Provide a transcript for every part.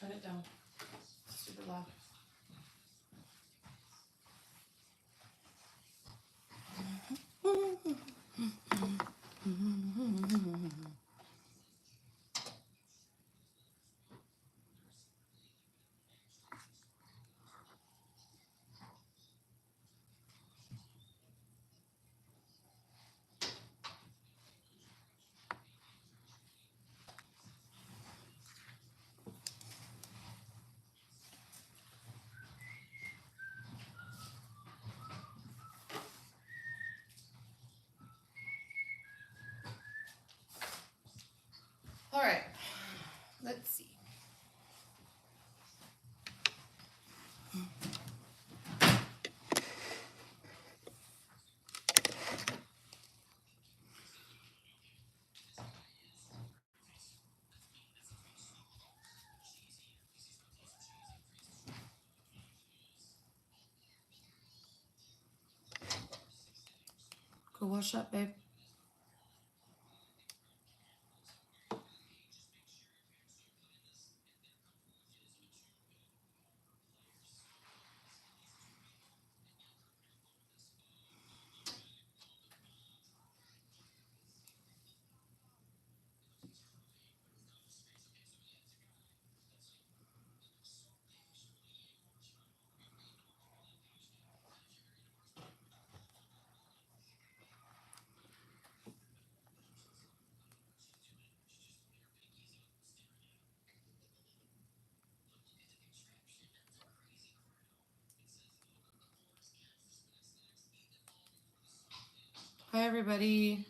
Turn it down. Super loud. All right, let's see. Go wash up, babe. Hi, everybody.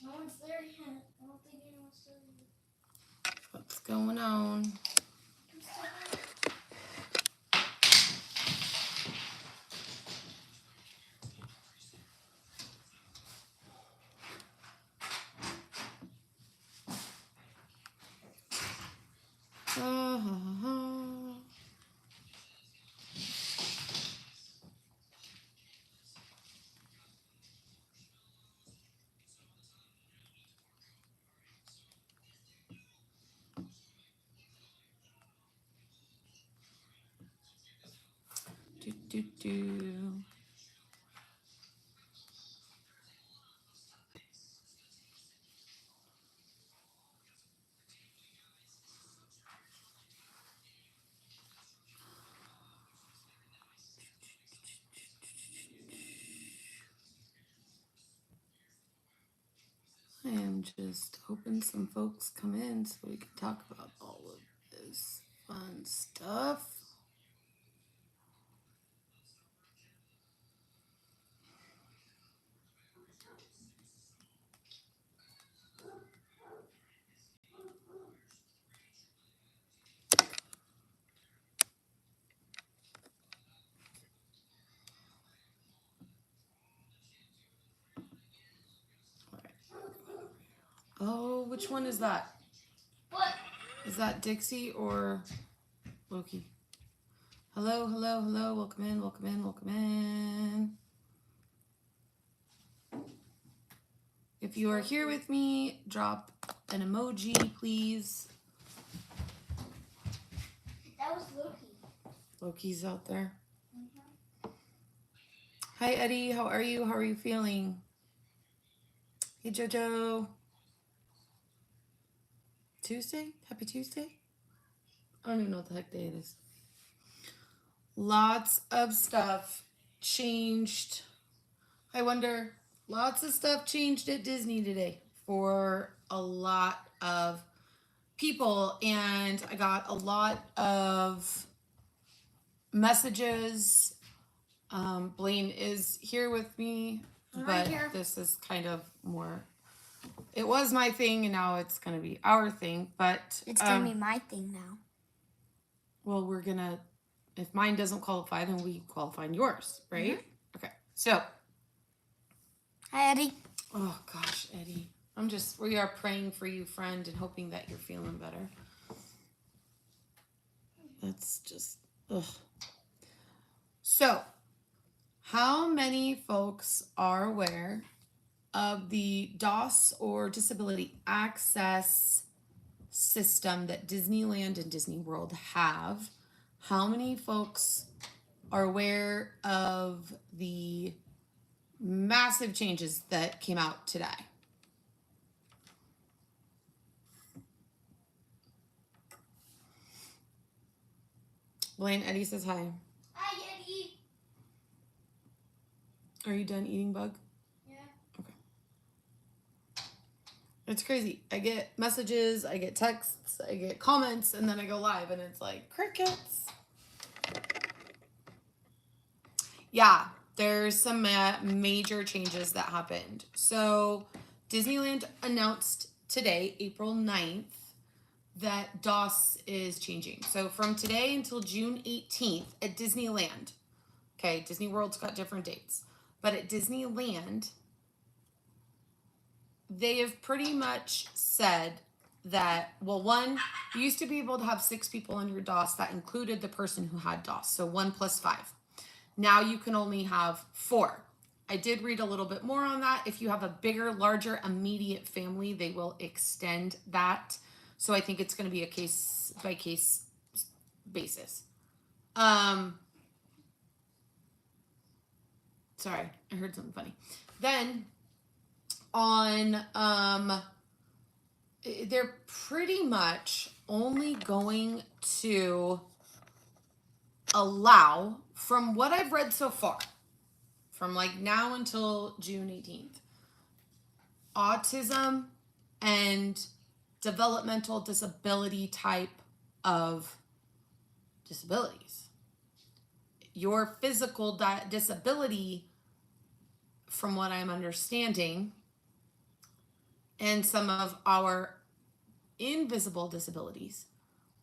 No one's there yet. I don't think anyone's there yet. What's going on? Do. I am just hoping some folks come in so we can talk about all of this fun stuff. All right. Oh, which one is that? What? Is that Dixie or Loki? Hello, hello, hello. Welcome in, welcome in, welcome in. If you are here with me, drop an emoji, please. That was Loki. Loki's out there. Hi, Eddie. How are you? How are you feeling? Hey, Jojo. Tuesday? Happy Tuesday? I don't even know what the heck day it is. Lots of stuff changed. I wonder, lots of stuff changed at Disney today for a lot of people. And I got a lot of messages. Blaine is here with me, I'm but right here. this is kind of more. It was my thing, and now it's gonna be our thing. But It's gonna be my thing now. well, we're gonna. If mine doesn't qualify, then we qualify in yours, right? Okay. So, Hi, Eddie. oh gosh, Eddie, we are praying for you, friend, and hoping that you're feeling better. That's just, ugh. So, how many folks are aware of the DOS or Disability Access system that Disneyland and Disney World have, how many folks are aware of the massive changes that came out today? Blaine, Eddie says hi. Hi, Eddie. Are you done eating, Bug? Yeah. Okay. It's crazy. I get messages, I get texts, I get comments, and then I go live and it's like crickets. Yeah, there's some major changes that happened. So Disneyland announced today, April 9th, that DOS is changing. So from today until June 18th at Disneyland, okay, Disney World's got different dates, but at Disneyland, they have pretty much said that, well, one, you used to be able to have 6 people on your DOS. That included the person who had DOS, so 1 plus 5. Now you can only have 4. I did read a little bit more on that. If you have a bigger, larger, immediate family, they will extend that. So I think it's going to be a case by case basis. Sorry, I heard something funny. Then on they're pretty much only going to allow, from what I've read so far, from like now until June 18th, autism and developmental disability type of disabilities. Your physical disability, from what I'm understanding, and some of our invisible disabilities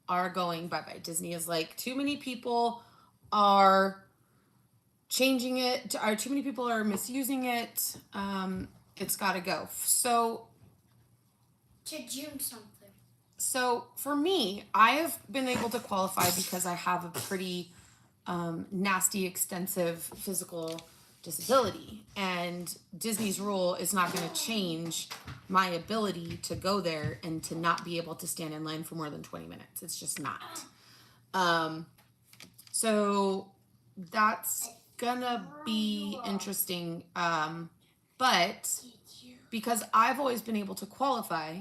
are going bye-bye. Disney is like, too many people are changing it, or too many people are misusing it. It's got to go. So To June something. So for me, I have been able to qualify because I have a pretty nasty, extensive physical disability. And Disney's rule is not going to change my ability to go there and to not be able to stand in line for more than 20 minutes. It's just not. So that's gonna be interesting. But because I've always been able to qualify,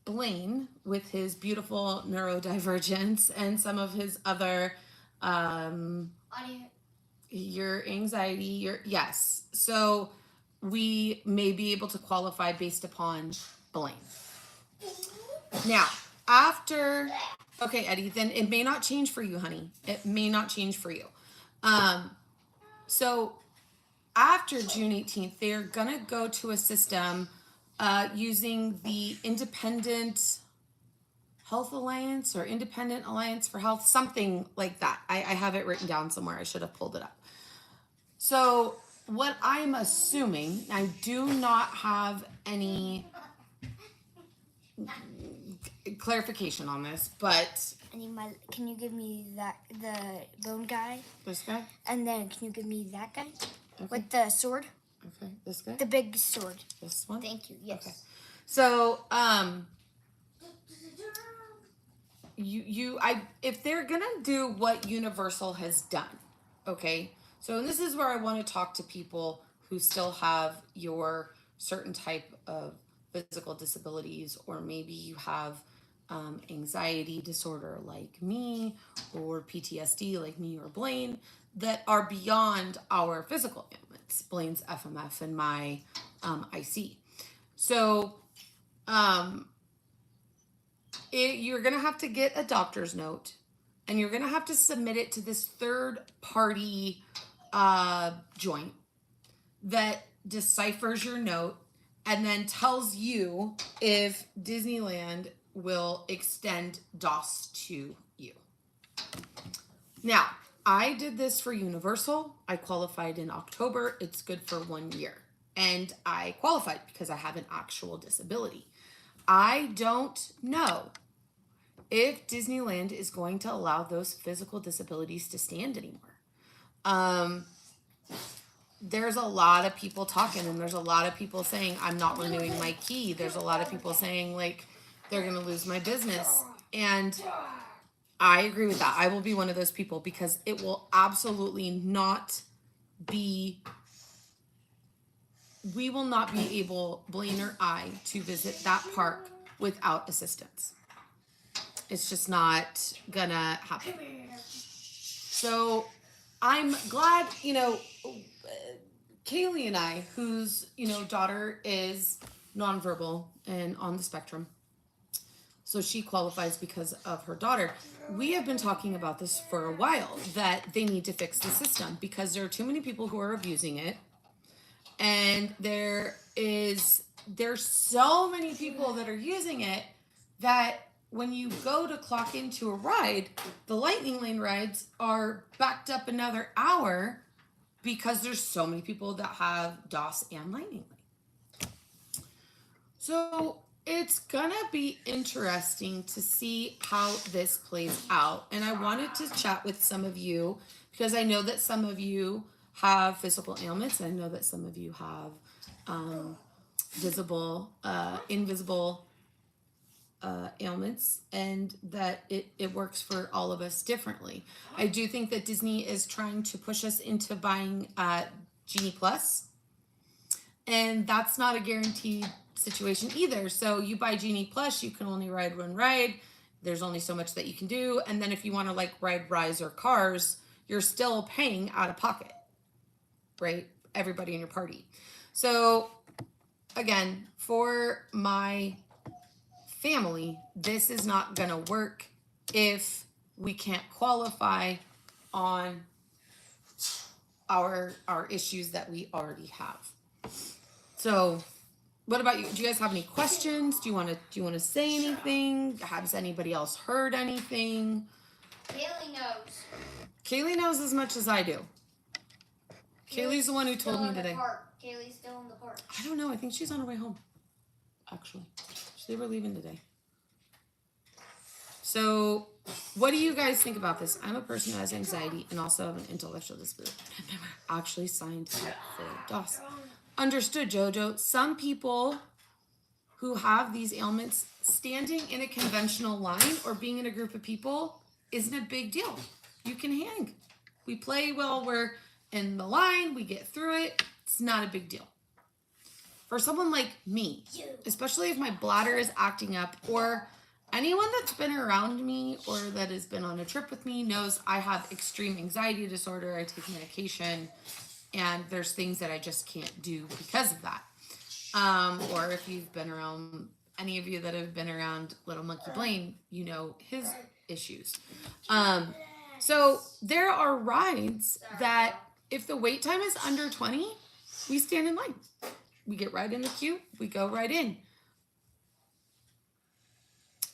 Blaine, with his beautiful neurodivergence and some of his other Audio. your anxiety, your yes. So we may be able to qualify based upon Blaine. Now, after, okay, Eddie, then it may not change for you, honey. It may not change for you. So after June 18th, they're gonna go to a system using the Independent Health Alliance or Independent Alliance for Health, something like that. I have it written down somewhere. I should have pulled it up. So what I'm assuming, I do not have any clarification on this, but I need my. Can you give me the bone guy? this guy, And then can you give me that guy okay, with the sword, okay, this guy, the big sword? this one. Thank you. Yes. Okay. So if they're gonna do what Universal has done, okay, so this is where I want to talk to people who still have your certain type of physical disabilities, or maybe you have anxiety disorder like me, or PTSD like me or Blaine, that are beyond our physical ailments. Blaine's FMF and my IC. So you're gonna have to get a doctor's note, and you're gonna have to submit it to this third party joint that deciphers your note and then tells you if Disneyland will extend DOS to you. Now, I did this for Universal. I qualified in October. It's good for 1 year. And I qualified because I have an actual disability. I don't know if Disneyland is going to allow those physical disabilities to stand anymore. There's a lot of people talking, and there's a lot of people saying, I'm not renewing my key. There's a lot of people saying, like, they're going to lose my business. And I agree with that. I will be one of those people because it will absolutely not be, we will not be able, Blaine or I, to visit that park without assistance. It's just not gonna happen. So I'm glad, Kaylee and I, whose, daughter is nonverbal and on the spectrum, so she qualifies because of her daughter. We have been talking about this for a while, that they need to fix the system because there are too many people who are abusing it. And there's so many people that are using it that when you go to clock into a ride, the Lightning Lane rides are backed up another hour because there's so many people that have DOS and Lightning Lane. So it's gonna be interesting to see how this plays out. And I wanted to chat with some of you because I know that some of you have physical ailments. I know that some of you have invisible ailments, and that it works for all of us differently. I do think that Disney is trying to push us into buying Genie Plus, and that's not a guaranteed situation either. So you buy Genie Plus, you can only ride one ride. There's only so much that you can do, and then if you want to ride Rise or Cars, you're still paying out of pocket, right? Everybody in your party. So again, for my family, this is not gonna work if we can't qualify on our issues that we already have. So what about you? Do you guys have any questions? Do you want to say anything? Has anybody else heard anything? Kaylee knows. Kaylee knows as much as I do. Kaylee's the one who told me today. Kaylee's still in the park. I don't know. I think she's on her way home, actually. They were leaving today. So what do you guys think about this? I'm a person who has anxiety and also have an intellectual disability. I've never actually signed up for DOS. Understood, Jojo. Some people who have these ailments, standing in a conventional line or being in a group of people isn't a big deal. You can hang. We play while we're in the line. We get through it. It's not a big deal. For someone like me, especially if my bladder is acting up, or anyone that's been around me or that has been on a trip with me knows I have extreme anxiety disorder. I take medication, and there's things that I just can't do because of that. Or if you've been around, any of you that have been around Little Monkey Blaine, you know his issues. So there are rides that if the wait time is under 20, we stand in line. We get right in the queue. We go right in.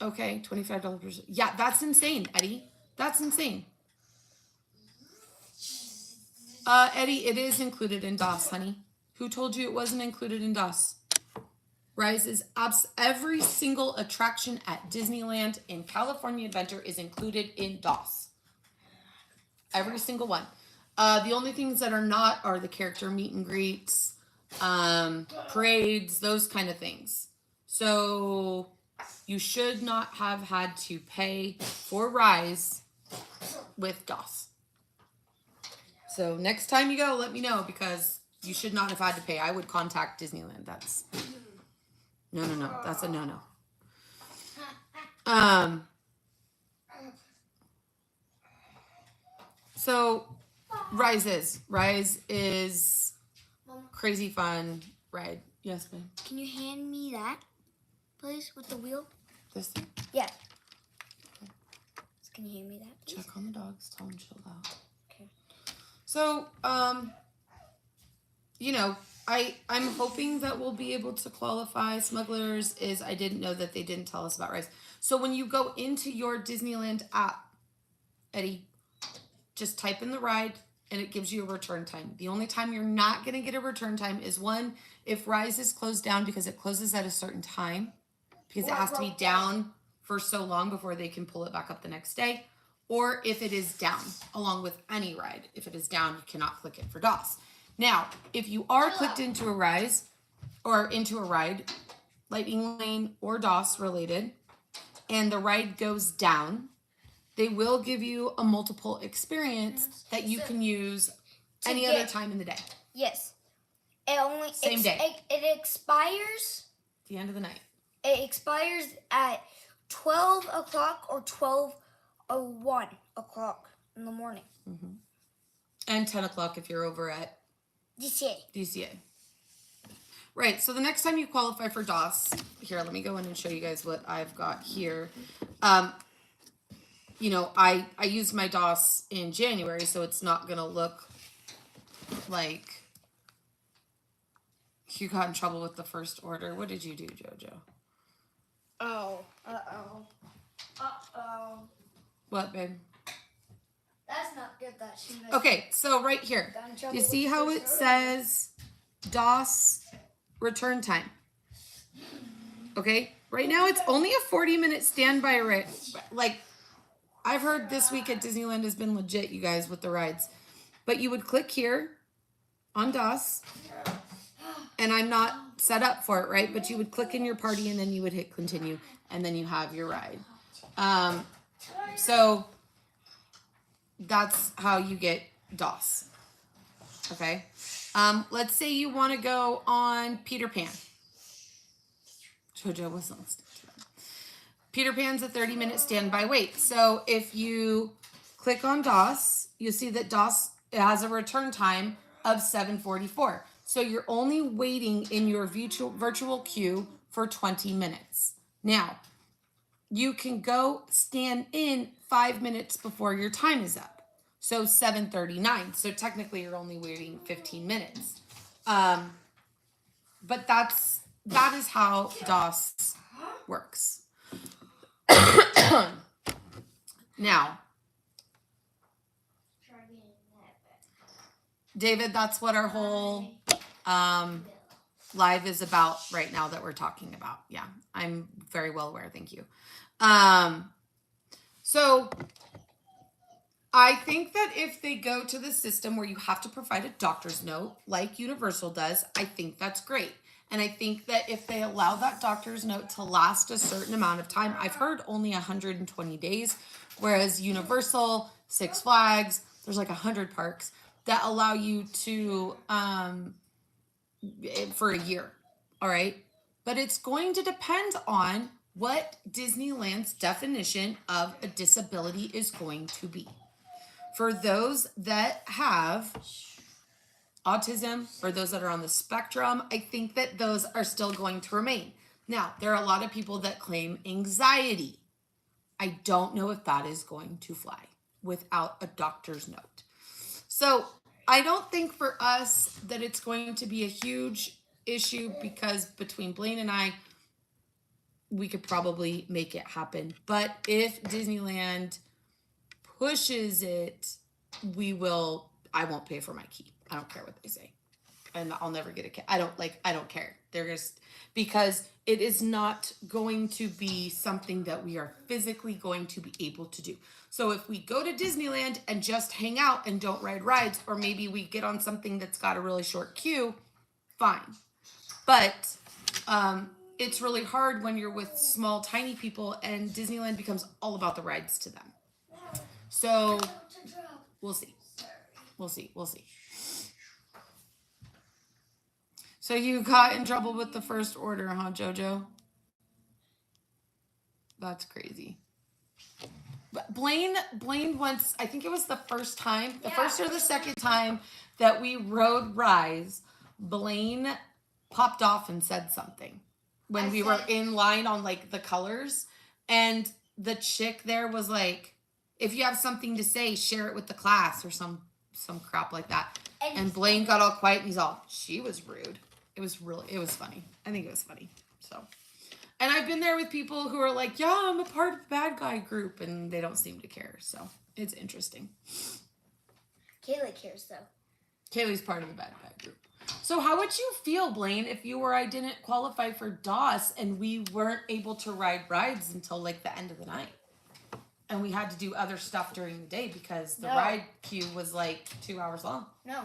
Okay, $25 per. Yeah, that's insane, Eddie. That's insane. Eddie, it is included in DOS, honey. Who told you it wasn't included in DOS? Rise is every single attraction at Disneyland in California Adventure is included in DOS. Every single one. The only things that are not are the character meet and greets, parades, those kind of things. So you should not have had to pay for Rise with DOS. So next time you go, let me know, because you should not have had to pay. I would contact Disneyland. That's no. That's a no. So Rise is crazy fun ride. Yes, babe. Can you hand me that, please, with the wheel? This thing? Yeah. Okay. Can you hand me that, please? Check on the dogs. Tell them chill out. Okay. So, I'm hoping that we'll be able to qualify. Smugglers is, I didn't know that they didn't tell us about Rise. So when you go into your Disneyland app, Eddie, just type in the ride and it gives you a return time. The only time you're not going to get a return time is one, if Rise is closed down because it closes at a certain time, because it has to be down for so long before they can pull it back up the next day. Or if it is down, along with any ride. If it is down, you cannot click it for DOS. Now, if you are clicked into a Rise or into a ride, Lightning Lane or DOS related, and the ride goes down, they will give you a multiple experience that you can use any other time in the day. Yes. It only Same day. It expires. The end of the night. It expires at 12 o'clock or 12:01 o'clock in the morning. And 10 o'clock if you're over at DCA. Right, so the next time you qualify for DOS, here, let me go in and show you guys what I've got here. You know, I used my DOS in January, so it's not going to look like you got in trouble with the first order. What did you do, JoJo? Oh. What, babe? That's not good that she missed. Okay, so right here, you see how it says DOS return time? Okay, right now it's only a 40-minute standby ride. Like, I've heard this week at Disneyland has been legit, you guys, with the rides. But you would click here on DOS, and I'm not set up for it, right? But you would click in your party, and then you would hit continue, and then you have your ride. So that's how you get DOS. Okay. Let's say you want to go on Peter Pan. JoJo wasn't listening to that. Peter Pan's a 30-minute standby wait. So if you click on DOS, you see that DOS has a return time of 7:44. So you're only waiting in your virtual queue for 20 minutes. Now, you can go stand in 5 minutes before your time is up. So 7:39. So technically you're only waiting 15 minutes. But that is how DOS works. Now, David, that's what our whole live is about right now that we're talking about. Yeah, I'm very well aware. Thank you. So I think that if they go to the system where you have to provide a doctor's note like Universal does, I think that's great. And I think that if they allow that doctor's note to last a certain amount of time, I've heard only 120 days, whereas Universal, Six Flags, there's like 100 parks that allow you to, for a year, all right? But it's going to depend on what Disneyland's definition of a disability is going to be. For those that have autism or those that are on the spectrum, I think that those are still going to remain. Now, there are a lot of people that claim anxiety. I don't know if that is going to fly without a doctor's note. So I don't think for us that it's going to be a huge issue because between Blaine and I, we could probably make it happen. But if Disneyland pushes it, I won't pay for my key. I don't care what they say. And I'll never get a key. I don't care. They're just, because it is not going to be something that we are physically going to be able to do. So if we go to Disneyland and just hang out and don't ride rides, or maybe we get on something that's got a really short queue, fine. But it's really hard when you're with small, tiny people and Disneyland becomes all about the rides to them. So we'll see. We'll see. So you got in trouble with the first order, huh, JoJo? That's crazy. But Blaine once, I think it was the first time, the first or the second time that we rode Rise, Blaine popped off and said something when we were in line on like the colors, and the chick there was like, if you have something to say, share it with the class or some crap like that. And Blaine got all quiet and she was rude. It was funny. I think it was funny. So, and I've been there with people who are like, yeah, I'm a part of the bad guy group, and they don't seem to care. So it's interesting. Kaylee cares though. Kaylee's part of the bad guy group. So how would you feel, Blaine, if you or I didn't qualify for DOS and we weren't able to ride rides until like the end of the night? And we had to do other stuff during the day because the ride queue was like 2 hours long. No.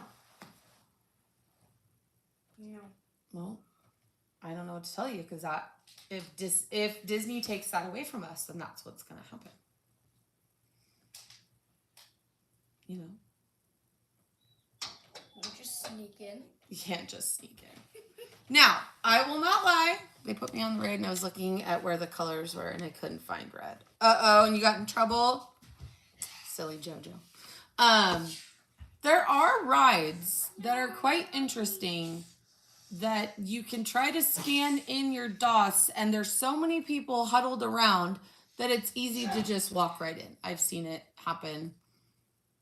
Well, I don't know what to tell you because that If Disney takes that away from us, then that's what's going to happen. You know, You just sneak in. you can't just sneak in. Now, I will not lie. They put me on the red, and I was looking at where the colors were, and I couldn't find red. Uh-oh, and you got in trouble? Silly JoJo. There are rides that are quite interesting that you can try to scan in your DOS, and there's so many people huddled around that it's easy to just walk right in. I've seen it happen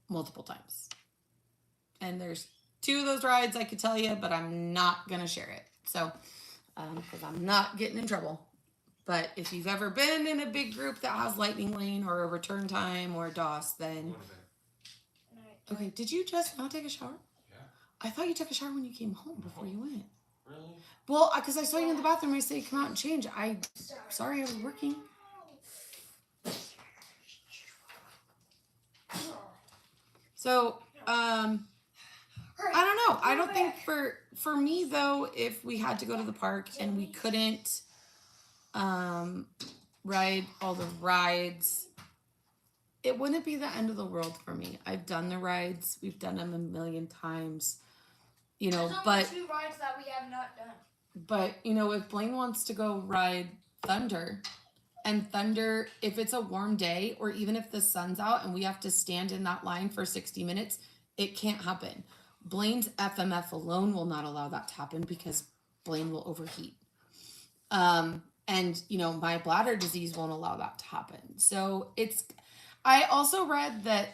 multiple times. And there's 2 of those rides I could tell you, but I'm not going to share it. So, because I'm not getting in trouble. But if you've ever been in a big group that has Lightning Lane or a return time or a DOS, then... Okay, did you just now take a shower? Yeah. I thought you took a shower when you came home before you went. Really? Well, because I saw you in the bathroom, I said come out and change. Sorry, I was working. So, I don't know. I don't think for me though, if we had to go to the park and we couldn't ride all the rides, it wouldn't be the end of the world for me. I've done the rides. We've done them a million times. You know, There's but only 2 rides that we have not done. But, you know, if Blaine wants to go ride Thunder, and Thunder, if it's a warm day, or even if the sun's out and we have to stand in that line for 60 minutes, it can't happen. Blaine's FMF alone will not allow that to happen because Blaine will overheat. And, you know, my bladder disease won't allow that to happen. So I also read that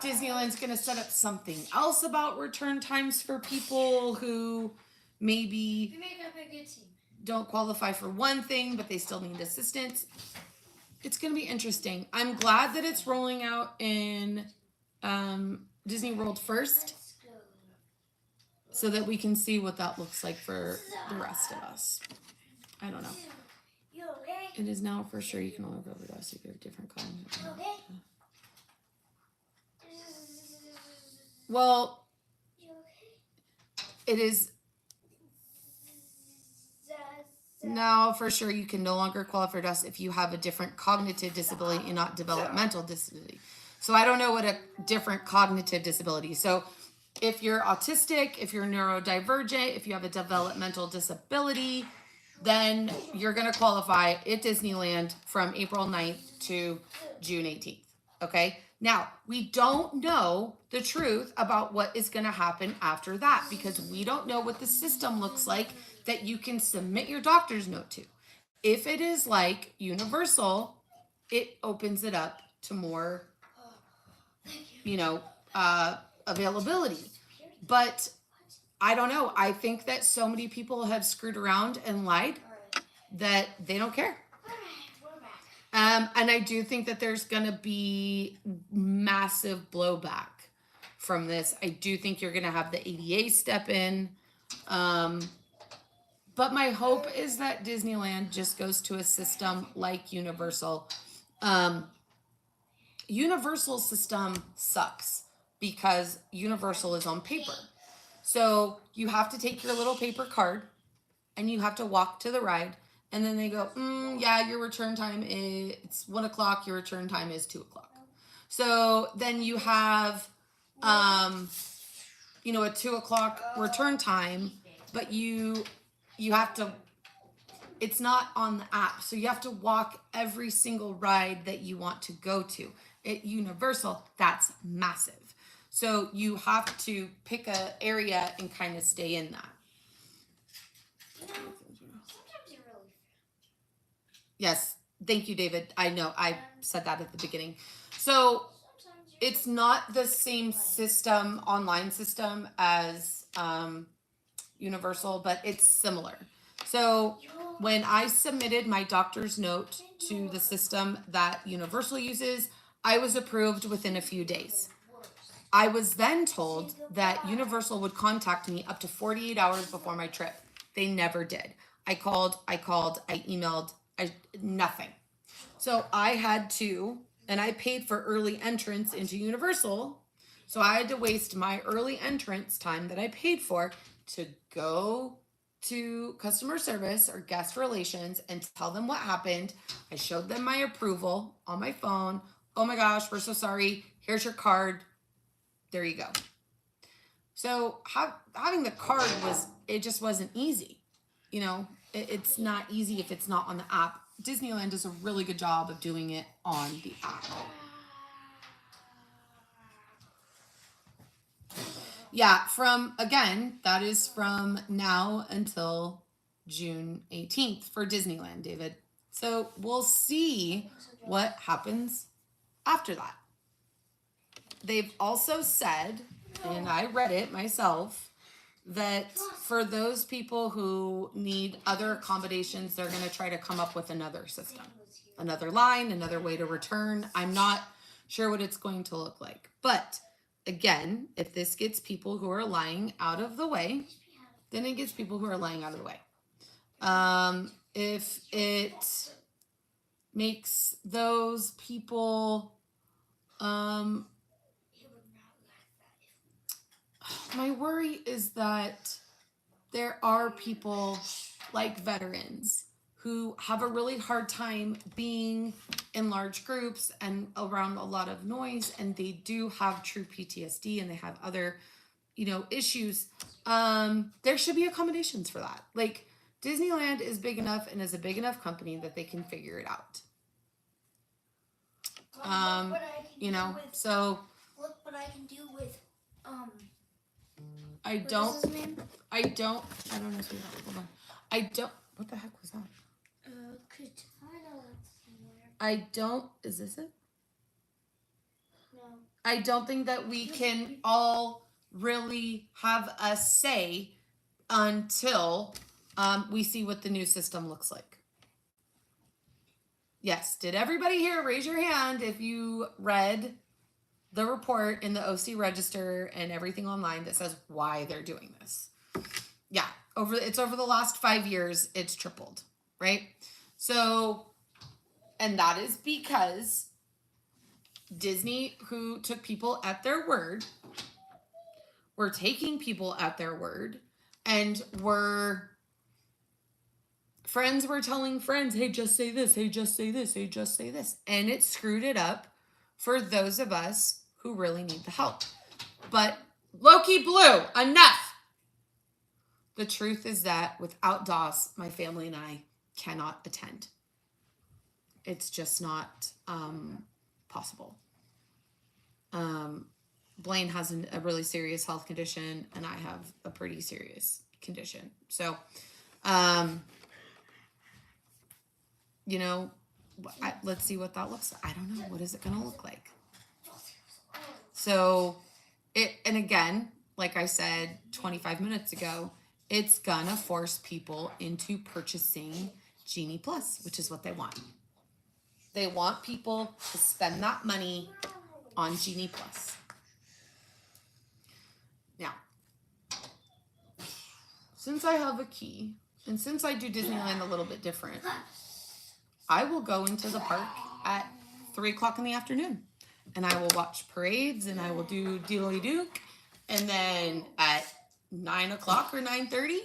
Disneyland's going to set up something else about return times for people who maybe We make up a good team. don't qualify for one thing, but they still need assistance. It's going to be interesting. I'm glad that it's rolling out in Disney World first Let's go. so that we can see what that looks like for the rest of us. I don't know. You okay? It is now for sure you can only go over us if you have different kind. You okay? Well, You okay? it is now for sure you can no longer qualify for us if you have a different cognitive disability and not developmental disability. So I don't know what a different cognitive disability. So if you're autistic, if you're neurodivergent, if you have a developmental disability, then you're going to qualify at Disneyland from April 9th to June 18th. Okay. Now, we don't know the truth about what is going to happen after that because we don't know what the system looks like that you can submit your doctor's note to. If it is like Universal, it opens it up to more, you know, availability. But I don't know. I think that so many people have screwed around and lied that they don't care. And I do think that there's going to be massive blowback from this. I do think you're going to have the ADA step in. But my hope is that Disneyland just goes to a system like Universal. Universal's system sucks because Universal is on paper. So you have to take your little paper card and you have to walk to the ride. And then they go, yeah, your return time is, it's 1 o'clock. Your return time is 2 o'clock. So then you have, you know, a 2 o'clock return time, but you have to, it's not on the app. So you have to walk every single ride that you want to go to. At Universal, that's massive. So you have to pick a area and kind of stay in that. You know, sometimes you're really Yes. Thank you, David. I know I said that at the beginning. So it's not the same system, online system as Universal, but it's similar. So when I submitted my doctor's note to the system that Universal uses, I was approved within a few days. I was then told that Universal would contact me up to 48 hours before my trip. They never did. I called, I emailed, nothing. So I had to, and I paid for early entrance into Universal. So I had to waste my early entrance time that I paid for to go to customer service or guest relations and tell them what happened. I showed them my approval on my phone. Oh my gosh, we're so sorry. Here's your card. There you go. So having the card it just wasn't easy. You know, it's not easy if it's not on the app. Disneyland does a really good job of doing it on the app. Yeah, that is from now until June 18th for Disneyland, David. So we'll see what happens after that. They've also said, and I read it myself, that for those people who need other accommodations, they're going to try to come up with another system, another line, another way to return. I'm not sure what it's going to look like. But again, if this gets people who are lying out of the way, then it gets people who are lying out of the way. If it makes those people, my worry is that there are people like veterans who have a really hard time being in large groups and around a lot of noise, and they do have true PTSD and they have other, issues. There should be accommodations for that. Like, Disneyland is big enough and is a big enough company that they can figure it out. So look what I can do with I don't know. Hold on. What the heck was that? Is this it? No. I don't think that we can all really have a say until we see what the new system looks like. Yes. Did everybody here raise your hand if you read the report in the OC Register and everything online that says why they're doing this? Yeah. It's over the last 5 years, it's tripled, right? So, and that is because Disney, who took people at their word, were taking people at their word, and friends were telling friends, hey, just say this, hey, just say this, hey, just say this. And it screwed it up for those of us who really need the help. But Loki Blue, enough! The truth is that without DOS, my family and I cannot attend. It's just not possible. Blaine has a really serious health condition, and I have a pretty serious condition. So, let's see what that looks like. I don't know. What is it going to look like? So, and again, like I said 25 minutes ago, it's going to force people into purchasing Genie Plus, which is what they want. They want people to spend that money on Genie Plus. Now, since I have a key, and since I do Disneyland a little bit different, I will go into the park at 3 o'clock in the afternoon. And I will watch parades, and I will do Deedly Duke. And then at 9 o'clock or 9:30,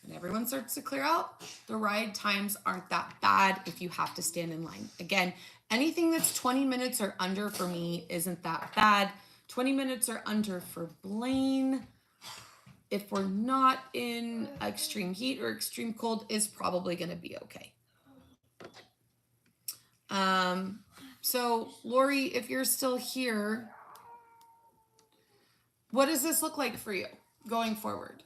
when everyone starts to clear out, the ride times aren't that bad if you have to stand in line. Again, anything that's 20 minutes or under for me isn't that bad. 20 minutes or under for Blaine, if we're not in extreme heat or extreme cold, is probably going to be okay. So Lori, if you're still here, what does this look like for you going forward?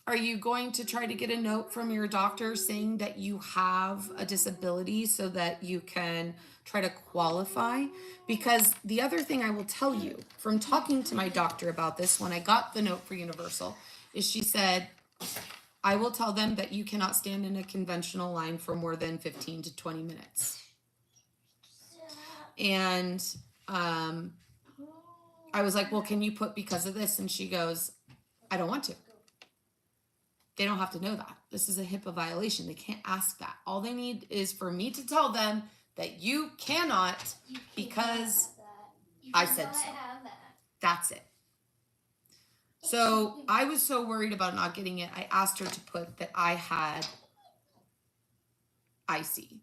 Are you going to try to get a note from your doctor saying that you have a disability so that you can try to qualify? Because the other thing I will tell you from talking to my doctor about this when I got the note for Universal is she said, I will tell them that you cannot stand in a conventional line for more than 15 to 20 minutes. And I was like, well, can you put because of this? And she goes, I don't want to. They don't have to know that. This is a HIPAA violation. They can't ask that. All they need is for me to tell them that you cannot because I said so. That's it. So I was so worried about not getting it. I asked her to put that I had icy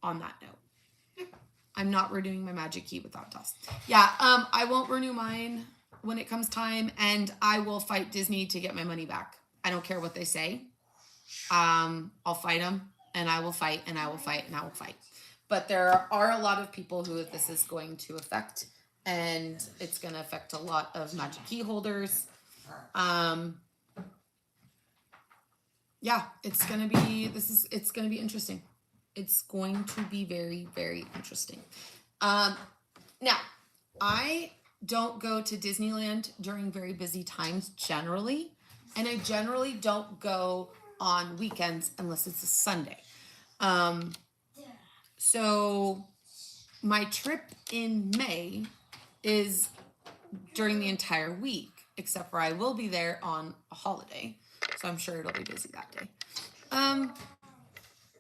on that note. I'm not renewing my Magic Key without dust. Yeah, I won't renew mine when it comes time, and I will fight Disney to get my money back. I don't care what they say. I'll fight them, and I will fight, and I will fight, and I will fight. But there are a lot of people who this is going to affect, and it's going to affect a lot of Magic Key holders. Yeah, it's going to be, it's going to be interesting. It's going to be very, very interesting. Now, I don't go to Disneyland during very busy times generally, and I generally don't go on weekends unless it's a Sunday. So my trip in May is during the entire week, except for I will be there on a holiday, so I'm sure it'll be busy that day.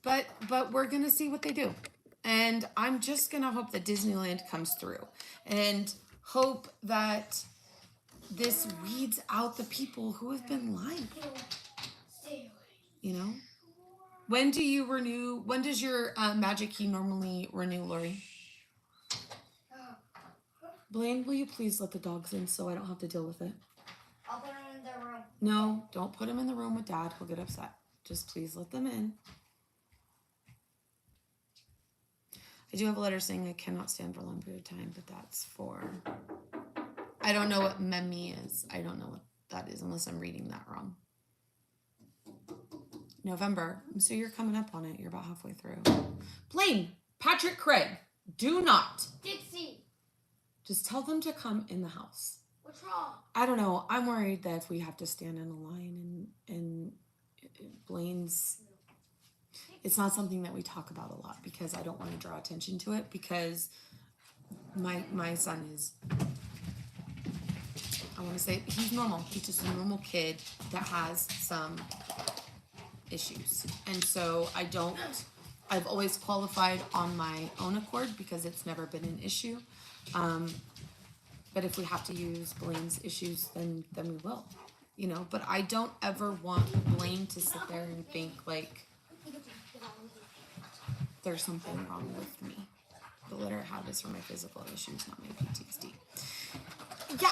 But we're gonna see what they do, and I'm just gonna hope that Disneyland comes through, and hope that this weeds out the people who have been lying. You know, when do you renew? When does your Magic Key normally renew, Lori? Blaine, will you please let the dogs in so I don't have to deal with it? I'll put them in their room. No, don't put him in the room with Dad. He'll get upset. Just please let them in. I do have a letter saying I cannot stand for a long period of time, but that's for... I don't know what Memi is. I don't know what that is unless I'm reading that wrong. November. So you're coming up on it. You're about halfway through. Blaine, Patrick, Craig, do not. Dixie, Just tell them to come in the house. what's wrong? I don't know. I'm worried that if we have to stand in a line and Blaine's... It's not something that we talk about a lot because I don't want to draw attention to it because my son is... I want to say he's normal. He's just a normal kid that has some issues. And so I've always qualified on my own accord because it's never been an issue. But if we have to use Blaine's issues, then we will, you know, but I don't ever want Blaine to sit there and think like there's something wrong with me. The letter I have is for my physical issues, not my PTSD. Yeah,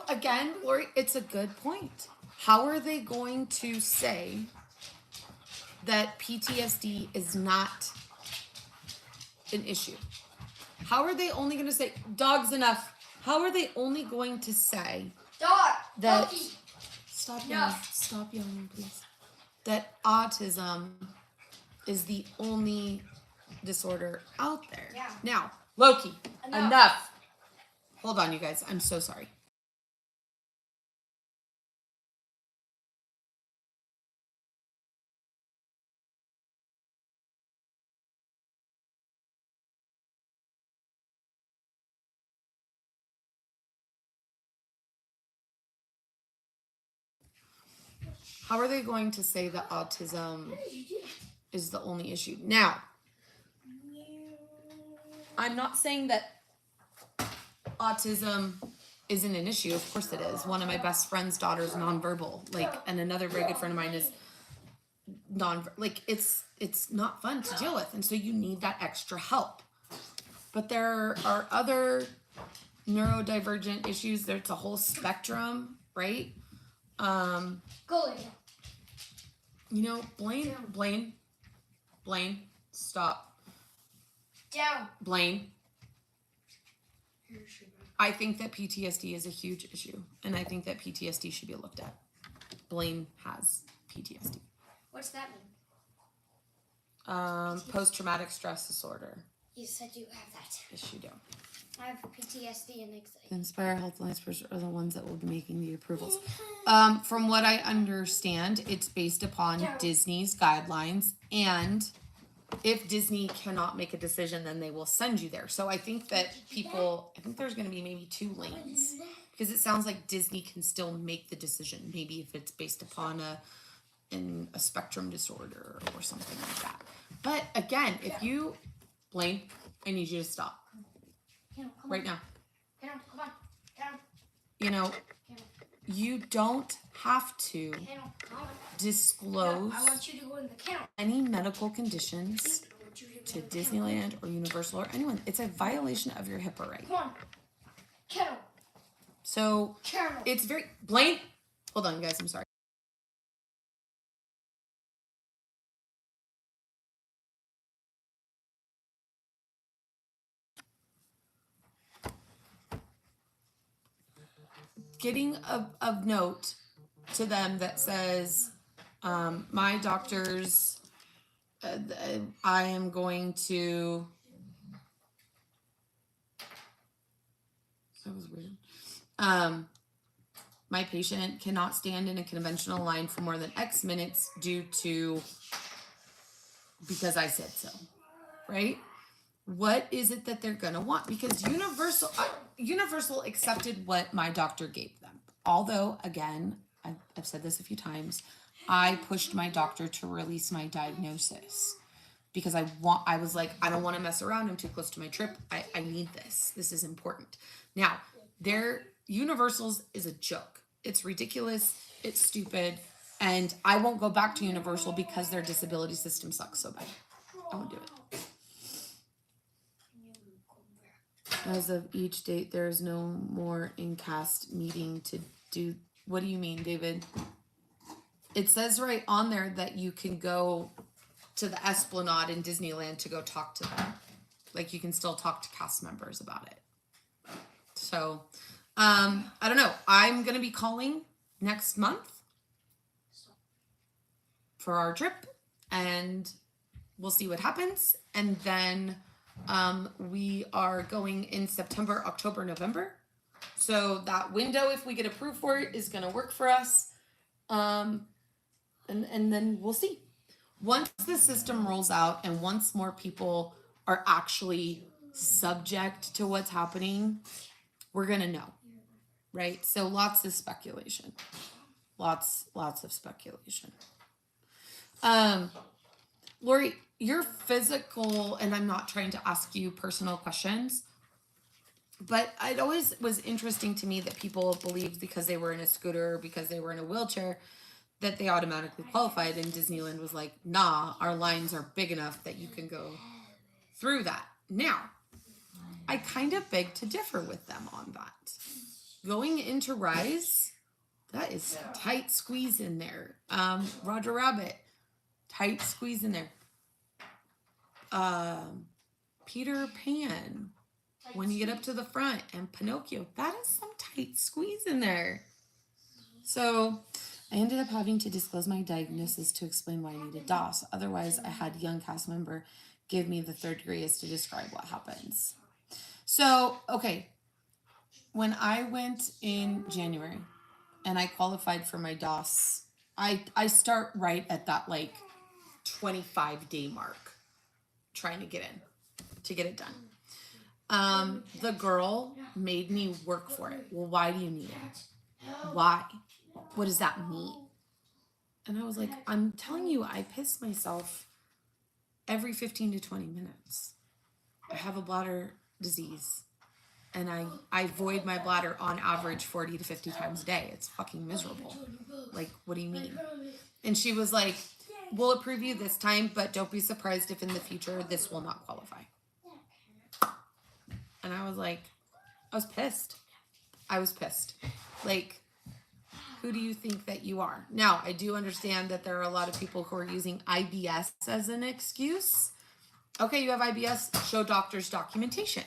again, Lori, it's a good point. How are they going to say that PTSD is not an issue? How are they only going to say, dog's enough? How are they only going to say Dog! that, Loki. stop yelling, please, that autism is the only disorder out there? Yeah. Now, Loki, Enough. enough. Hold on, you guys. I'm so sorry. How are they going to say that autism is the only issue? Now, I'm not saying that autism isn't an issue. Of course it is. One of my best friend's daughter's nonverbal, and another very good friend of mine is it's not fun to deal with, and so you need that extra help. But there are other neurodivergent issues. There's a whole spectrum, right? Go lay down. Blaine, stop. Down. Blaine, I think that PTSD is a huge issue, and I think that PTSD should be looked at. Blaine has PTSD. What's that mean? Post-traumatic stress disorder. You said you have that. Yes, you do. I have PTSD and anxiety. Inspire Health Alliance are the ones that will be making the approvals. From what I understand, it's based upon Disney's guidelines, and if Disney cannot make a decision, then they will send you there. So I think that I think there's going to be maybe 2 lanes, because it sounds like Disney can still make the decision. Maybe if it's based upon a spectrum disorder or something like that. But again, Blaine, I need you to stop right now. Get on, come on. Get on. you don't have to Kennel, Mama. disclose I want you to go in the kennel. any medical conditions I want you to go to in the kennel. Disneyland or Universal or anyone. It's a violation of your HIPAA right. Come on. Kennel. So Kennel. it's very Blaine. Hold on, guys. I'm sorry. Getting a note to them that says, my doctors, I am going to. That was weird. My patient cannot stand in a conventional line for more than X minutes because I said so, right? What is it that they're gonna want? Because Universal accepted what my doctor gave them. Although, again, I've said this a few times, I pushed my doctor to release my diagnosis because I was like, I don't want to mess around. I'm too close to my trip. I need this. This is important. Now, Universal's is a joke. It's ridiculous. It's stupid. And I won't go back to Universal because their disability system sucks so bad. I won't do it. As of each date, there is no more in-cast meeting to do. What do you mean, David? It says right on there that you can go to the Esplanade in Disneyland to go talk to them. Like, you can still talk to cast members about it. So, I don't know. I'm going to be calling next month for our trip, and we'll see what happens. And then we are going in September, October, November. So that window, if we get approved for it, is going to work for us. And then we'll see. Once the system rolls out and once more people are actually subject to what's happening, we're going to know, right? So lots of speculation. Lots of speculation. Lori, your physical, and I'm not trying to ask you personal questions, but it always was interesting to me that people believed because they were in a scooter, because they were in a wheelchair, that they automatically qualified. And Disneyland was like, nah, our lines are big enough that you can go through that. Now, I kind of beg to differ with them on that. Going into Rise, that is tight squeeze in there. Roger Rabbit, tight squeeze in there. Peter Pan, when you get up to the front, and Pinocchio, that is some tight squeeze in there. So I ended up having to disclose my diagnosis to explain why I needed DOS. Otherwise, I had a young cast member give me the third degree as to describe what happens. So, okay, when I went in January and I qualified for my DOS, I start right at that like 25-day mark trying to get in, to get it done. The girl made me work for it. Well, why do you need it? Why? What does that mean? And I was like, I'm telling you, I piss myself every 15 to 20 minutes. I have a bladder disease, and I void my bladder on average 40 to 50 times a day. It's fucking miserable. Like, what do you mean? And she was like, we'll approve you this time, but don't be surprised if in the future this will not qualify. And I was like, I was pissed. Like, who do you think that you are? Now, I do understand that there are a lot of people who are using IBS as an excuse. Okay, you have IBS, show doctor's documentation.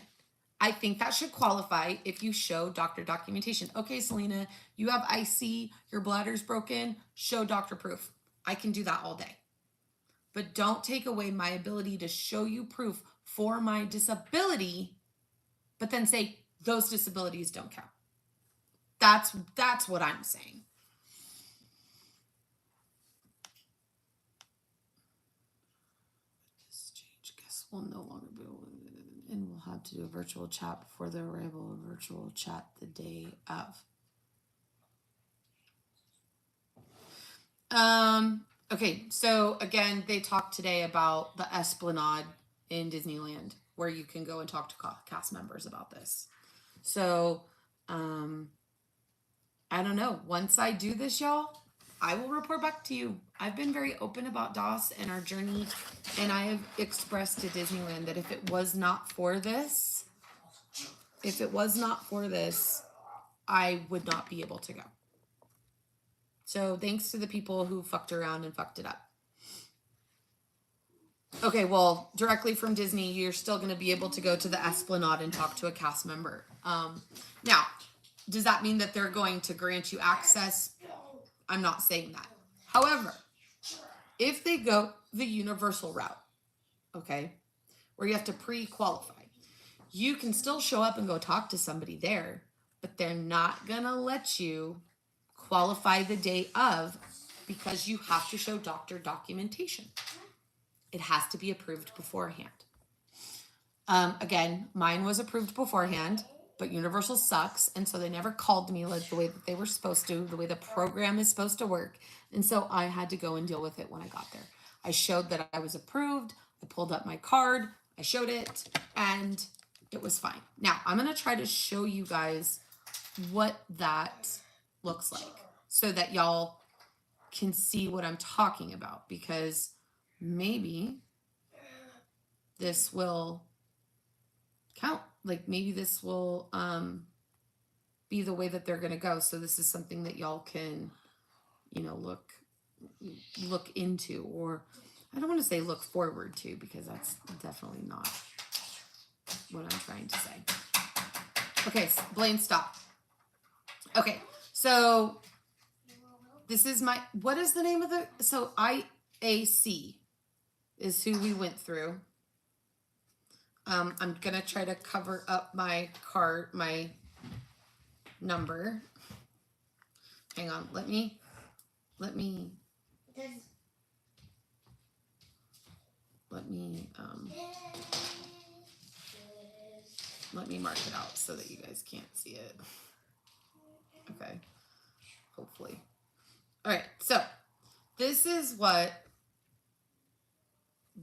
I think that should qualify if you show doctor documentation. Okay, Selena, you have IC, your bladder's broken, show doctor proof. I can do that all day. But don't take away my ability to show you proof for my disability, but then say those disabilities don't count. That's what I'm saying. This change, guess we'll no longer be able to, and we'll have to do a virtual chat before the arrival of virtual chat the day of. Okay, so again, they talked today about the Esplanade in Disneyland, where you can go and talk to cast members about this. So, I I don't know. Once I do this, y'all, I will report back to you. I've been very open about DOS and our journey, and I have expressed to Disneyland that if it was not for this, I would not be able to go. So thanks to the people who fucked around and fucked it up. Okay, well, directly from Disney, you're still going to be able to go to the Esplanade and talk to a cast member. Now, does that mean that they're going to grant you access? I'm not saying that. However, if they go the universal route, okay, where you have to pre-qualify, you can still show up and go talk to somebody there, but they're not going to let you qualify the day of because you have to show doctor documentation. It has to be approved beforehand. Again, mine was approved beforehand, but Universal sucks, and so they never called me like the way that they were supposed to, the way the program is supposed to work, and so I had to go and deal with it when I got there. I showed that I was approved, I pulled up my card, I showed it, and it was fine. Now, I'm going to try to show you guys what that looks like so that y'all can see what I'm talking about, because maybe this will count. Like maybe this will be the way that they're going to go. So this is something that y'all can, you know, look into, or I don't want to say look forward to, because that's definitely not what I'm trying to say. Okay, Blaine, stop. Okay, so this is my, what is the name of the, so IAC is who we went through. I'm going to try to cover up my card, my number. Hang on. Let me mark it out so that you guys can't see it. Okay. Hopefully. All right. So this is what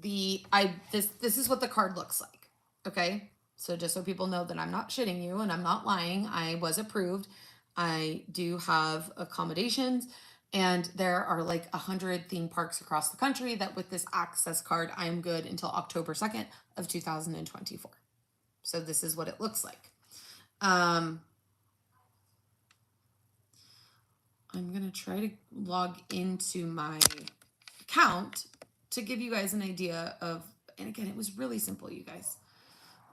this is what the card looks like. Okay, so just so people know that I'm not shitting you and I'm not lying, I was approved. I do have accommodations, and there are like 100 theme parks across the country that with this access card, I am good until October 2nd of 2024. So this is what it looks like. I'm going to try to log into my account to give you guys an idea of, and again, it was really simple, you guys.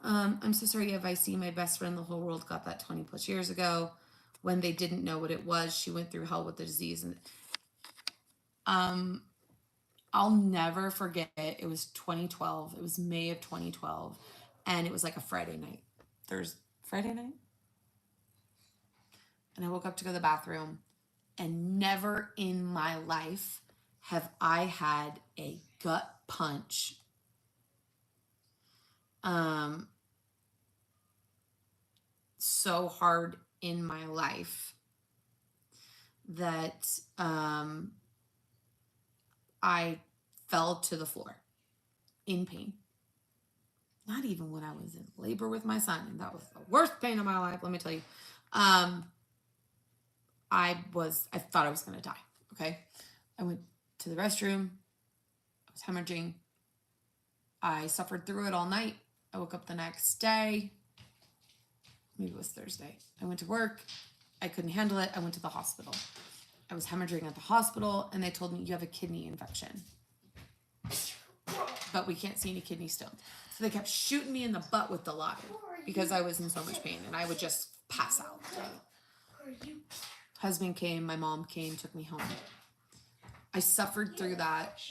I'm so sorry, if I see my best friend in the whole world got that 20 plus years ago when they didn't know what it was. She went through hell with the disease. And I'll never forget it. It was 2012. It was May of 2012. And it was like a Friday night. Friday night? And I woke up to go to the bathroom, and never in my life have I had a gut punch so hard in my life that I fell to the floor in pain. Not even when I was in labor with my son, and that was the worst pain of my life, let me tell you. I thought I was gonna die. Okay, I went to the restroom. I was hemorrhaging. I suffered through it all night. I woke up the next day. Maybe it was Thursday. I went to work. I couldn't handle it. I went to the hospital. I was hemorrhaging at the hospital, and they told me you have a kidney infection, but we can't see any kidney stones. So they kept shooting me in the butt with the ladder because I was in so much pain, and I would just pass out. Husband came, my mom came, took me home. I suffered through that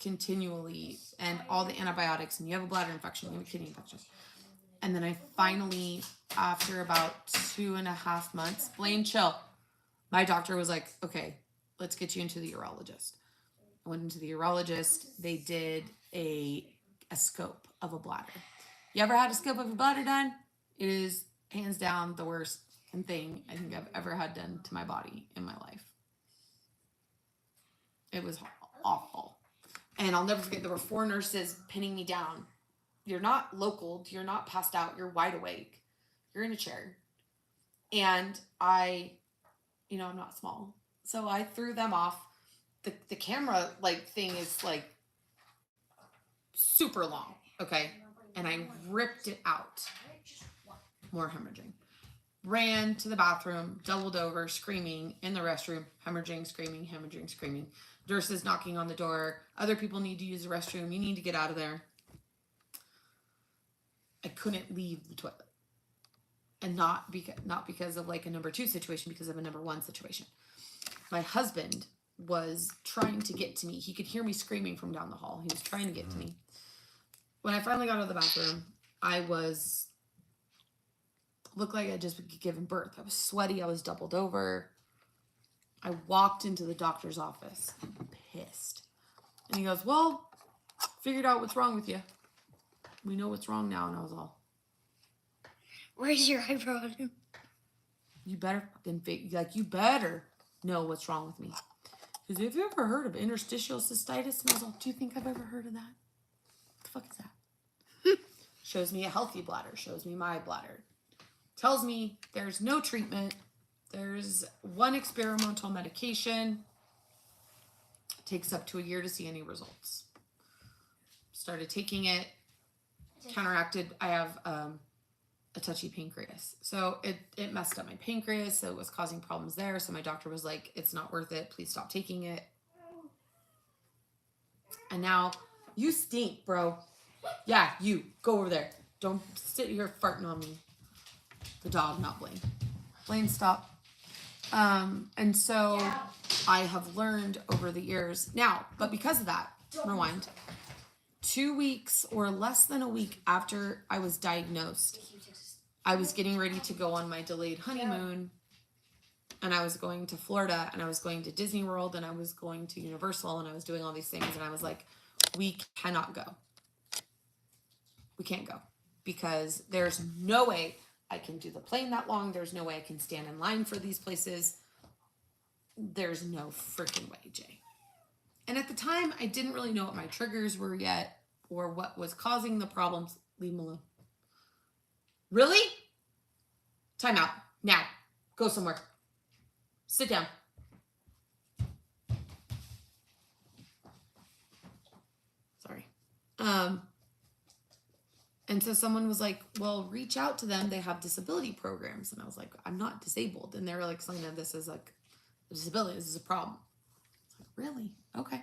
continually, and all the antibiotics, and you have a bladder infection, you have a kidney infection. And then I finally, after about 2.5 months, Blaine, chill. My doctor was like, okay, let's get you into the urologist. I went into the urologist. They did a scope of a bladder. You ever had a scope of a bladder done? It is hands down the worst thing I think I've ever had done to my body in my life. It was awful. And I'll never forget, there were 4 nurses pinning me down. You're not local. You're not passed out. You're wide awake. You're in a chair. And I you know, I'm not small. So I threw them off. The camera like thing is like super long, okay? And I ripped it out. More hemorrhaging. Ran to the bathroom, doubled over, screaming in the restroom, hemorrhaging, screaming, hemorrhaging, screaming. Nurses knocking on the door. Other people need to use the restroom. You need to get out of there. I couldn't leave the toilet. And not because of like a number 2 situation, because of a number 1 situation. My husband was trying to get to me. He could hear me screaming from down the hall. He was trying to get to me. When I finally got out of the bathroom, I looked like I had just given birth. I was sweaty. I was doubled over. I walked into the doctor's office, pissed. And he goes, well, figured out what's wrong with you. We know what's wrong now. And I was all, Where's your eyebrow on him? you better you better know what's wrong with me. Because have you ever heard of interstitial cystitis? And I was all, do you think I've ever heard of that? What the fuck is that? Shows me a healthy bladder. Shows me my bladder. Tells me there's no treatment. There's 1 experimental medication. It takes up to a year to see any results. Started taking it. Counteracted. I have a touchy pancreas. So it messed up my pancreas. So it was causing problems there. So my doctor was like, it's not worth it. Please stop taking it. And now you stink, bro. Yeah, you. Go over there. Don't sit here farting on me. The dog, not Blaine. Blaine, stop. And so I have learned over the years now, but because of that, rewind. 2 weeks or less than a week after I was diagnosed, I was getting ready to go on my delayed honeymoon, and I was going to Florida, and I was going to Disney World, and I was going to Universal, and I was doing all these things, and I was like, we cannot go. We can't go because there's no way I can do the plane that long. There's no way I can stand in line for these places. There's no freaking way, Jay. And at the time, I didn't really know what my triggers were yet or what was causing the problems. Leave them alone. Really? Time out. Now. Go somewhere. Sit down. Sorry. And so someone was like, well, reach out to them. They have disability programs. And I was like, I'm not disabled. And they were like, Selena, this is like a disability. This is a problem. I was like, really? Okay.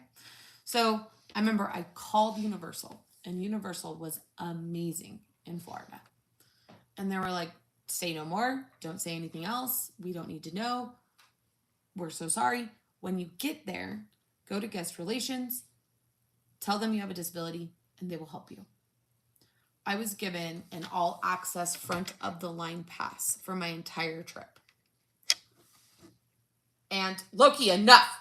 So I remember I called Universal, and Universal was amazing in Florida. And they were like, say no more. Don't say anything else. We don't need to know. We're so sorry. When you get there, go to guest relations, tell them you have a disability, and they will help you. I was given an all-access front-of-the-line pass for my entire trip. And Loki, enough!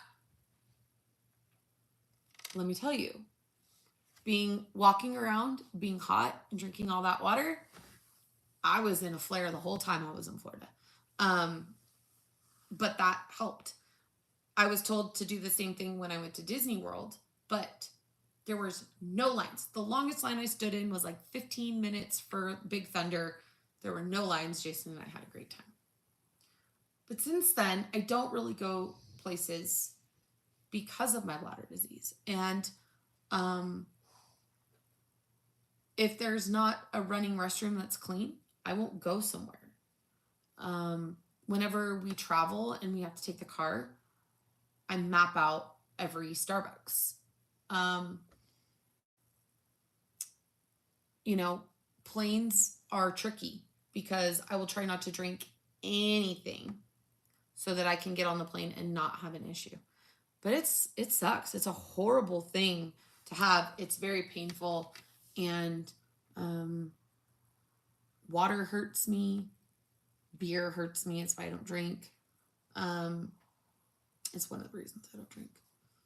Let me tell you, walking around, being hot, and drinking all that water, I was in a flare the whole time I was in Florida. But that helped. I was told to do the same thing when I went to Disney World, but there was no lines. The longest line I stood in was like 15 minutes for Big Thunder. There were no lines. Jason and I had a great time. But since then, I don't really go places because of my bladder disease. And if there's not a running restroom that's clean, I won't go somewhere. Whenever we travel and we have to take the car, I map out every Starbucks. Planes are tricky because I will try not to drink anything so that I can get on the plane and not have an issue. But it sucks. It's a horrible thing to have. It's very painful, and water hurts me. Beer hurts me. It's why I don't drink. It's one of the reasons I don't drink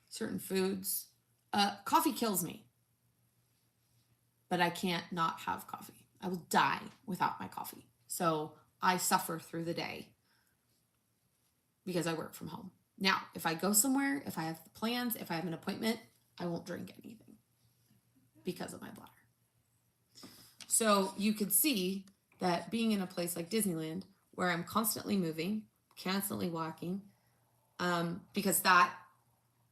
certain foods. Coffee kills me, but I can't not have coffee. I will die without my coffee. So I suffer through the day because I work from home. Now, if I go somewhere, if I have plans, if I have an appointment, I won't drink anything because of my bladder. So you could see that being in a place like Disneyland, where I'm constantly moving, constantly walking, because that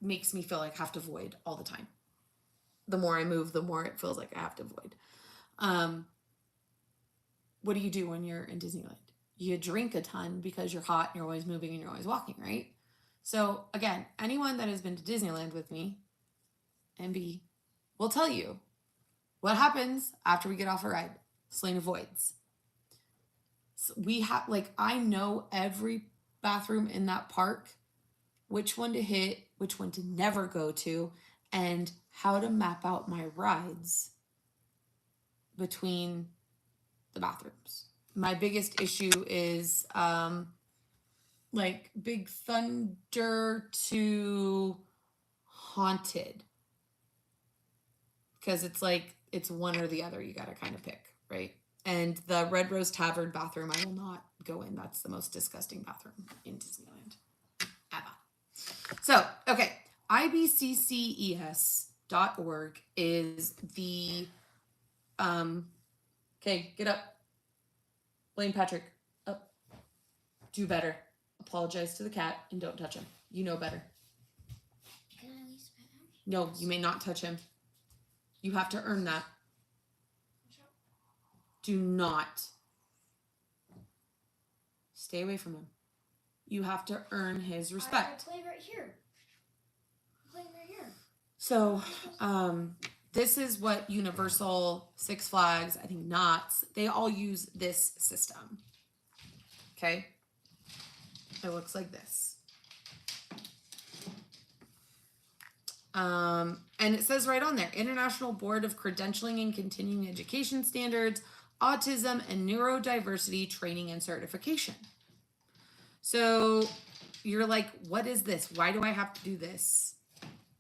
makes me feel like I have to void all the time. The more I move, the more it feels like I have to void. What do you do when you're in Disneyland? You drink a ton because you're hot and you're always moving and you're always walking, right? So again, anyone that has been to Disneyland with me, MB, will tell you what happens after we get off a ride. Selena voids. So we have, like, I know every bathroom in that park, which one to hit, which one to never go to, and how to map out my rides between the bathrooms. My biggest issue is like Big Thunder to Haunted, because it's like it's one or the other. You got to kind of pick, right? And the Red Rose Tavern bathroom, I will not go in. That's the most disgusting bathroom in Disneyland ever. So, okay, ibcces.org is the okay, get up. Blaine Patrick, up. Do better. Apologize to the cat and don't touch him. You know better. Can I at least pet him? No, you may not touch him. You have to earn that. Do not. Stay away from him. You have to earn his respect. I play right here. I'm playing right here. So, this is what Universal, Six Flags, I think Knott's, they all use this system. Okay? It looks like this. And it says right on there, International Board of Credentialing and Continuing Education Standards, Autism and Neurodiversity Training and Certification. So you're like, what is this? Why do I have to do this?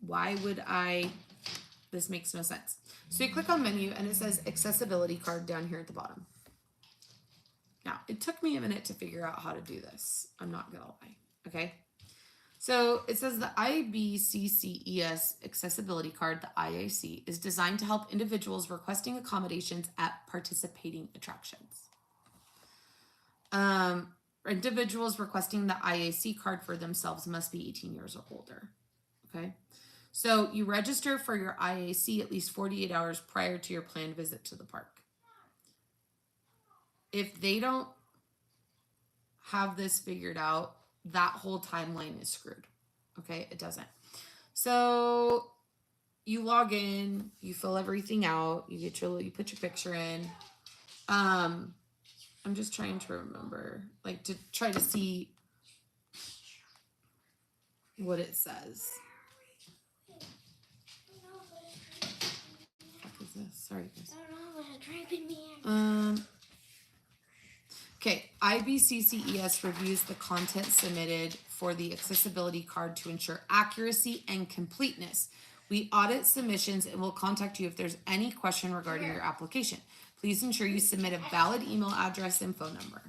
Why would I? This makes no sense. So you click on menu and it says accessibility card down here at the bottom. Now, it took me a minute to figure out how to do this. I'm not gonna lie, okay? So it says the IBCCES accessibility card, the IAC, is designed to help individuals requesting accommodations at participating attractions. Individuals requesting the IAC card for themselves must be 18 years or older, okay? So you register for your IAC at least 48 hours prior to your planned visit to the park. If they don't have this figured out, that whole timeline is screwed. Okay, it doesn't. So you log in, you fill everything out, you put your picture in. I'm just trying to remember, like, to try to see what it says. What is this? Sorry, guys. I don't know, but a dragon man. Okay, IBCCES reviews the content submitted for the accessibility card to ensure accuracy and completeness. We audit submissions and will contact you if there's any question regarding your application. Please ensure you submit a valid email address and phone number.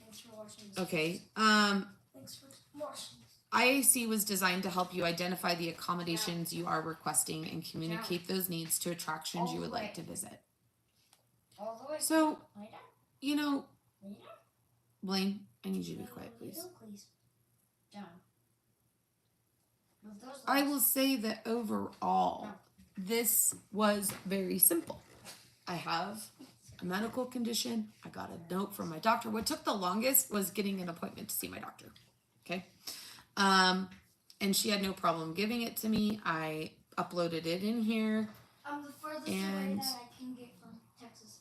Thanks for watching this. Okay, Thanks for watching this. IAC was designed to help you identify the accommodations you are requesting and communicate those needs to attractions you would like to visit. All the way. So, Lay down. you know, Lay down. Blaine, I need you to be quiet, please. No, please. Down. Move those I legs. will say that overall, this was very simple. I have a medical condition. I got a note from my doctor. What took the longest was getting an appointment to see my doctor. Okay. And she had no problem giving it to me. I uploaded it in here. I'm the furthest away And- that I can get from Texas.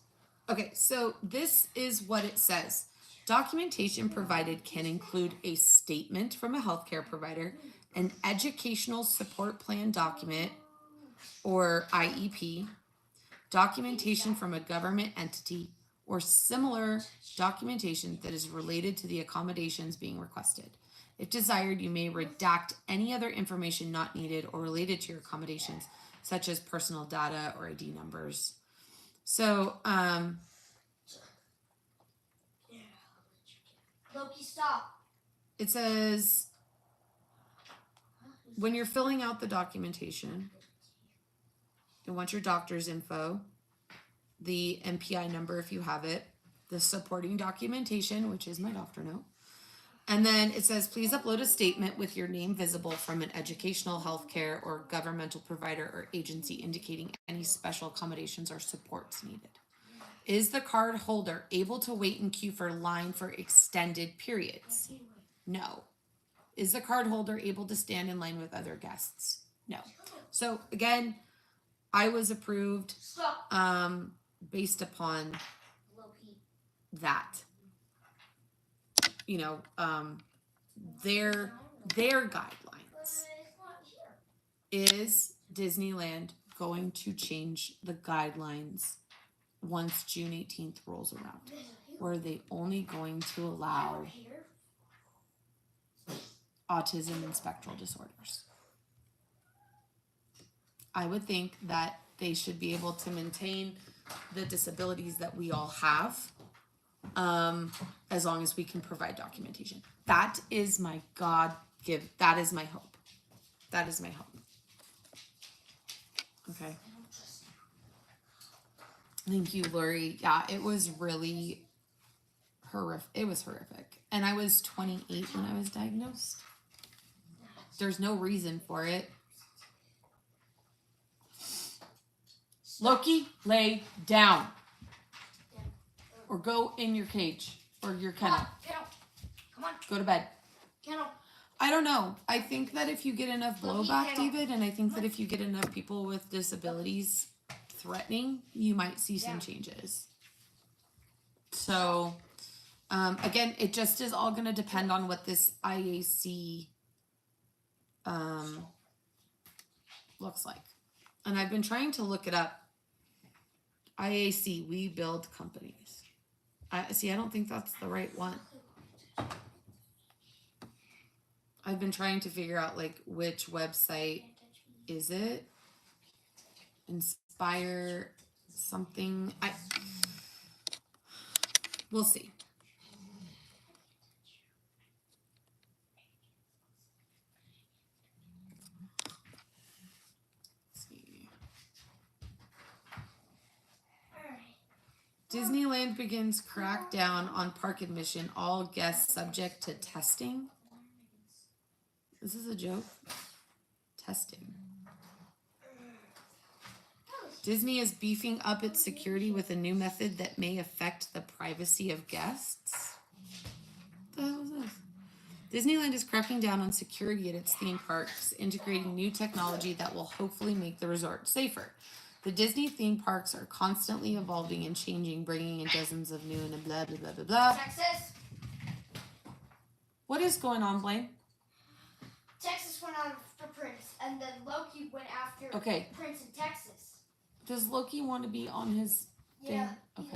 Okay, so this is what it says. Documentation provided can include a statement from a healthcare provider, an educational support plan document, or IEP, documentation from a government entity, or similar documentation that is related to the accommodations being requested. If desired, you may redact any other information not needed or related to your accommodations, such as personal data or ID numbers. So, Loki, stop. it says when you're filling out the documentation, you want your doctor's info, the MPI number if you have it, the supporting documentation, which is my doctor note, And then it says, please upload a statement with your name visible from an educational, healthcare, or governmental provider or agency indicating any special accommodations or supports needed. Is the card holder able to wait in queue for line for extended periods? No. Is the card holder able to stand in line with other guests? No. So again, I was approved Stop. based upon Low-key. that. You know, their guidelines. But it's not here. Is Disneyland going to change the guidelines once June 18th rolls around? Or are they only going to allow Here. autism and spectral disorders? I would think that they should be able to maintain the disabilities that we all have, as long as we can provide documentation. That is my that is my hope. That is my hope. Okay. Thank you, Lori. Yeah, it was really horrific. It was horrific. And I was 28 when I was diagnosed. There's no reason for it. Loki, lay down. Or go in your cage. Or your kennel. Kennel. Come on. Go to bed. Kennel. I don't know. I think that if you get enough Loki, blowback, kennel. David, and I think that if you get enough people with disabilities threatening, you might see some changes. So, again, it just is all going to depend on what this IAC looks like. And I've been trying to look it up. IAC, We Build Companies. I don't think that's the right one. I've been trying to figure out like which website is it? Inspire something. We'll see. Let's see. Disneyland begins crackdown on park admission. All guests subject to testing. This is a joke. Testing. Disney is beefing up its security with a new method that may affect the privacy of guests. What the hell is this? Disneyland is cracking down on security at its theme parks, integrating new technology that will hopefully make the resort safer. The Disney theme parks are constantly evolving and changing, bringing in dozens of new and blah, blah, blah, blah, blah. Texas. What is going on, Blaine? Texas went after Prince, and then Loki went after Okay. Prince in Texas. Does Loki want to be on his thing? Yeah. Okay.